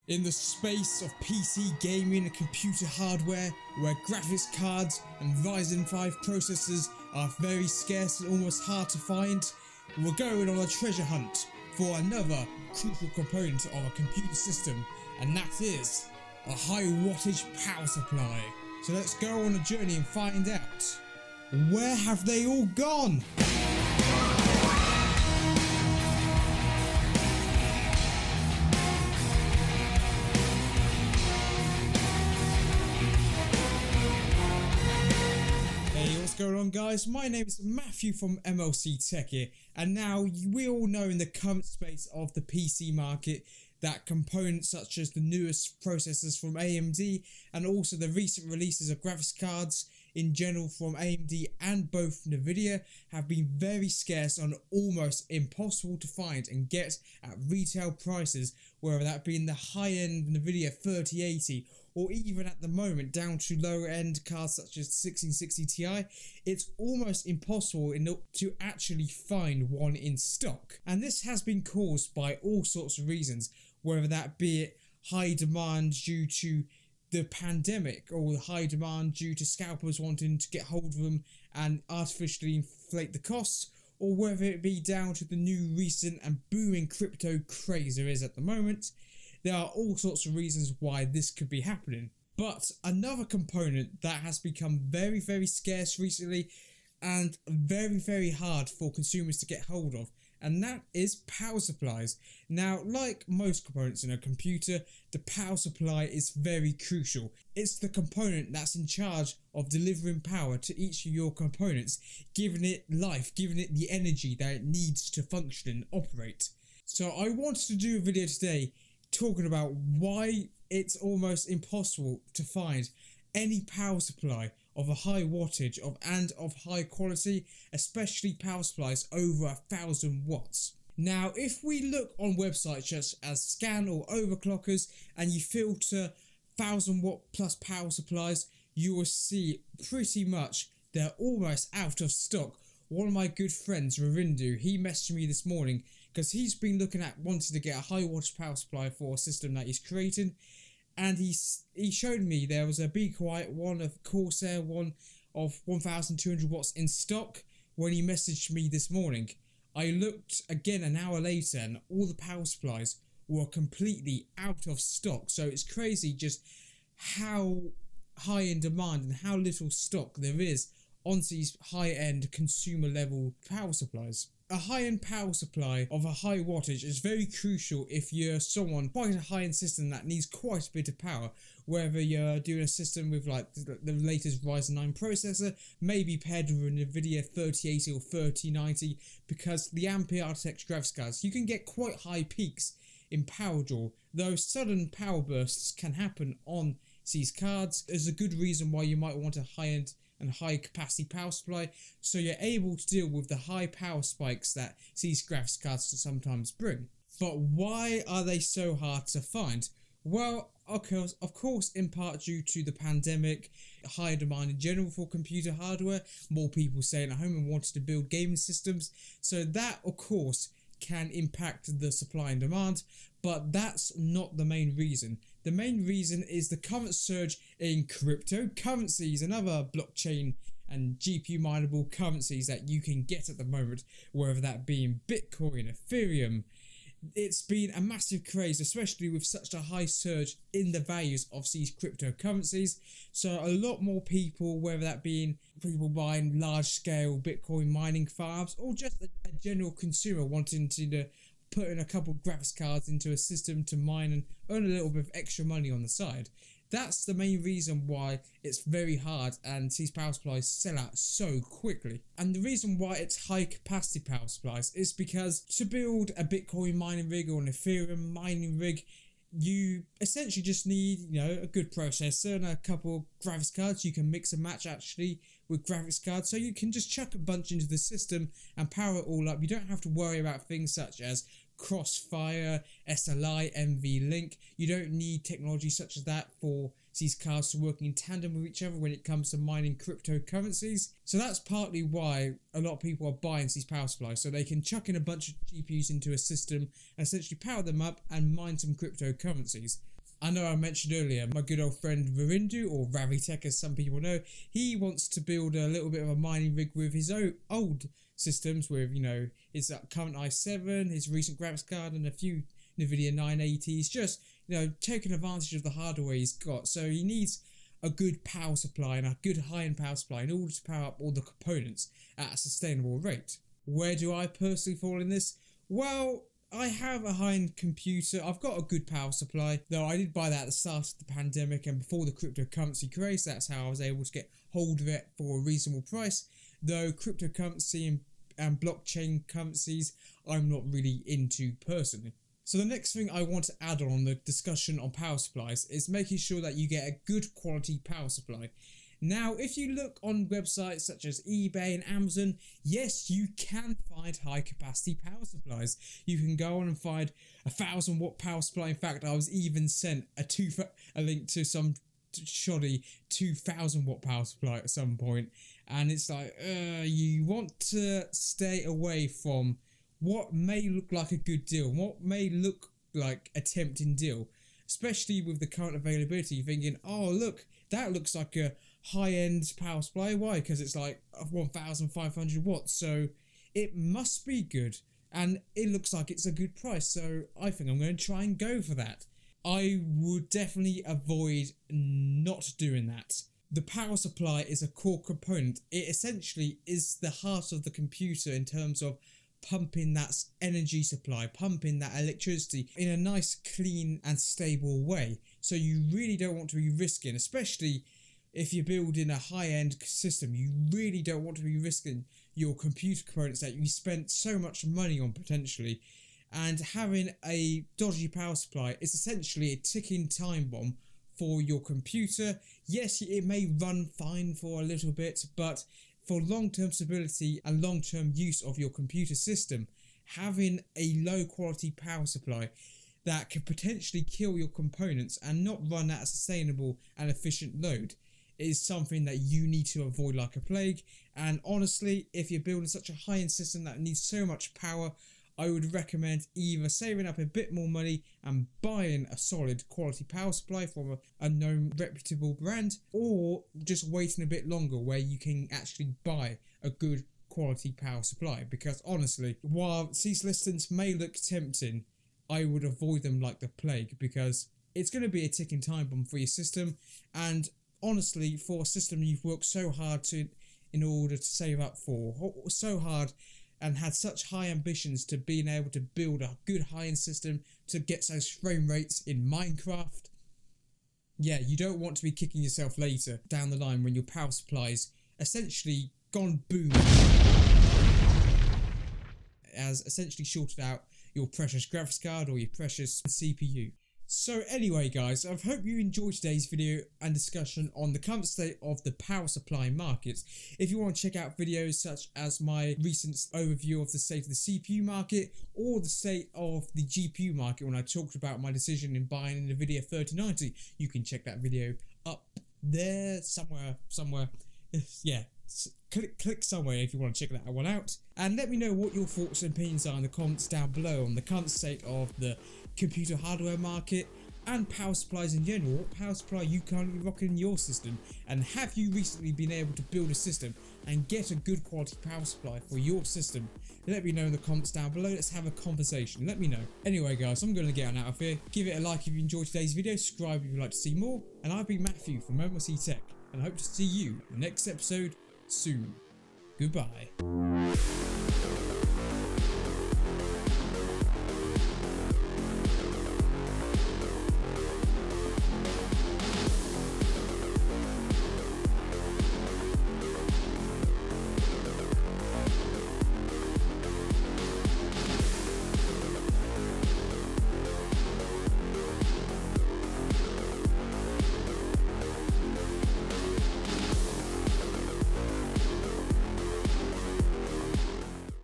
In the space of PC gaming and computer hardware, where graphics cards and Ryzen 5 processors are very scarce and almost hard to find, we're going on a treasure hunt for another crucial component of a computer system, and that is a high wattage power supply. So let's go on a journey and find out, where have they all gone? What's going on, guys? My name is Matthew from MLC Tech here, and now we all know in the current space of the PC market that components such as the newest processors from AMD and also the recent releases of graphics cards in general from AMD and both Nvidia have been very scarce and almost impossible to find and get at retail prices, whether that be in the high-end Nvidia 3080 or even at the moment down to lower end cards such as 1660 Ti. It's almost impossible to actually find one in stock, and this has been caused by all sorts of reasons, whether that be it high demand due to the pandemic or high demand due to scalpers wanting to get hold of them and artificially inflate the costs, or whether it be down to the new recent and booming crypto craze there is at the moment. There are all sorts of reasons why this could be happening. But another component that has become very, very scarce recently and very, very hard for consumers to get hold of, and that is power supplies. Now, like most components in a computer, the power supply is very crucial. It's the component that's in charge of delivering power to each of your components, giving it life, giving it the energy that it needs to function and operate. So I wanted to do a video today talking about why it's almost impossible to find any power supply of a high wattage and of high quality, especially power supplies over 1000 watts. Now, if we look on websites such as Scan or Overclockers and you filter 1000 watt plus power supplies, you will see pretty much they're almost out of stock. One of my good friends, Ravindu, he messaged me this morning because he's been looking at wanting to get a high wattage power supply for a system that he's creating, and he showed me there was a Be Quiet one, a Corsair one of 1200 watts in stock when he messaged me this morning. I looked again an hour later and all the power supplies were completely out of stock. So it's crazy just how high in demand and how little stock there is on these high-end consumer level power supplies. A high-end power supply of a high wattage is very crucial if you're someone quite a high-end system that needs quite a bit of power, whether you're doing a system with like the latest Ryzen 9 processor, maybe paired with an Nvidia 3080 or 3090, because the Ampere architecture graphics cards, you can get quite high peaks in power draw, though sudden power bursts can happen on these cards. There's a good reason why you might want a high-end and high capacity power supply, so you're able to deal with the high power spikes that these graphics cards sometimes bring. But why are they so hard to find? Well, of course, in part due to the pandemic, high demand in general for computer hardware, more people staying at home and wanting to build gaming systems, so that of course can impact the supply and demand, but that's not the main reason. The main reason is the current surge in cryptocurrencies and other blockchain and GPU mineable currencies that you can get at the moment, whether that be in Bitcoin, Ethereum. It's been a massive craze, especially with such a high surge in the values of these cryptocurrencies. So a lot more people, whether that being people buying large scale Bitcoin mining farms or just a general consumer wanting to put in a couple of graphics cards into a system to mine and earn a little bit of extra money on the side. That's the main reason why it's very hard and these power supplies sell out so quickly. And the reason why it's high capacity power supplies is because to build a Bitcoin mining rig or an Ethereum mining rig, you essentially just need, a good processor and a couple of graphics cards. You can mix and match actually with graphics cards, so you can just chuck a bunch into the system and power it all up. You don't have to worry about things such as Crossfire, SLI, NVLink. You don't need technology such as that for these cards to work in tandem with each other when it comes to mining cryptocurrencies. So that's partly why a lot of people are buying these power supplies, so they can chuck in a bunch of GPUs into a system and essentially power them up and mine some cryptocurrencies. I know I mentioned earlier, my good old friend Virindu, or Ravitech as some people know, he wants to build a little bit of a mining rig with his old systems with, you know, his current i7, his recent graphics card and a few NVIDIA 980s, just, you know, taking advantage of the hardware he's got. So he needs a good power supply and a good high-end power supply in order to power up all the components at a sustainable rate. Where do I personally fall in this? Well, I have a high-end computer. I've got a good power supply, though I did buy that at the start of the pandemic and before the cryptocurrency craze. That's how I was able to get hold of it for a reasonable price, though cryptocurrency and blockchain currencies I'm not really into personally. So the next thing I want to add on the discussion on power supplies is making sure that you get a good quality power supply. Now, if you look on websites such as eBay and Amazon, yes, you can find high capacity power supplies. You can go on and find a 1,000 watt power supply. In fact, I was even sent a link to some shoddy 2,000 watt power supply at some point, and it's like, you want to stay away from what may look like a good deal, what may look like a tempting deal, especially with the current availability. Thinking, oh look, that looks like a high-end power supply. Why? Because it's like 1,500 watts, so it must be good, and it looks like it's a good price, so I think I'm going to try and go for that. I would definitely avoid not doing that. The power supply is a core component. It essentially is the heart of the computer in terms of pumping that energy supply, pumping that electricity in a nice, clean and stable way. So you really don't want to be risking, especially if you're building a high-end system, you really don't want to be risking your computer components that you spent so much money on potentially. And having a dodgy power supply is essentially a ticking time bomb for your computer. Yes, it may run fine for a little bit, but for long-term stability and long-term use of your computer system, having a low-quality power supply that could potentially kill your components and not run at a sustainable and efficient load is something that you need to avoid like a plague. And honestly, if you're building such a high-end system that needs so much power, I would recommend either saving up a bit more money and buying a solid quality power supply from a known reputable brand, or just waiting a bit longer where you can actually buy a good quality power supply. Because honestly, while these listings may look tempting, I would avoid them like the plague, because it's going to be a ticking time bomb for your system. And honestly, for a system you've worked so hard in order to save up for, so hard, and had such high ambitions to being able to build a good high-end system to get those frame rates in Minecraft, yeah, you don't want to be kicking yourself later down the line when your power supply's essentially gone boom, has essentially shorted out your precious graphics card or your precious CPU. So anyway guys, I hope you enjoyed today's video and discussion on the current state of the power supply market. If you want to check out videos such as my recent overview of the state of the CPU market or the state of the GPU market when I talked about my decision in buying an NVIDIA 3090, you can check that video up there somewhere. Yeah, click somewhere if you want to check that one out. And let me know what your thoughts and opinions are in the comments down below on the current state of the computer hardware market and power supplies in general. What power supply you currently rocking in your system, and have you recently been able to build a system and get a good quality power supply for your system? Let me know in the comments down below. Let's have a conversation. Let me know. Anyway guys, I'm going to get on out of here. Give it a like if you enjoyed today's video, subscribe if you'd like to see more, and I've been Matthew from MLC Tech, and I hope to see you in the next episode soon. Goodbye.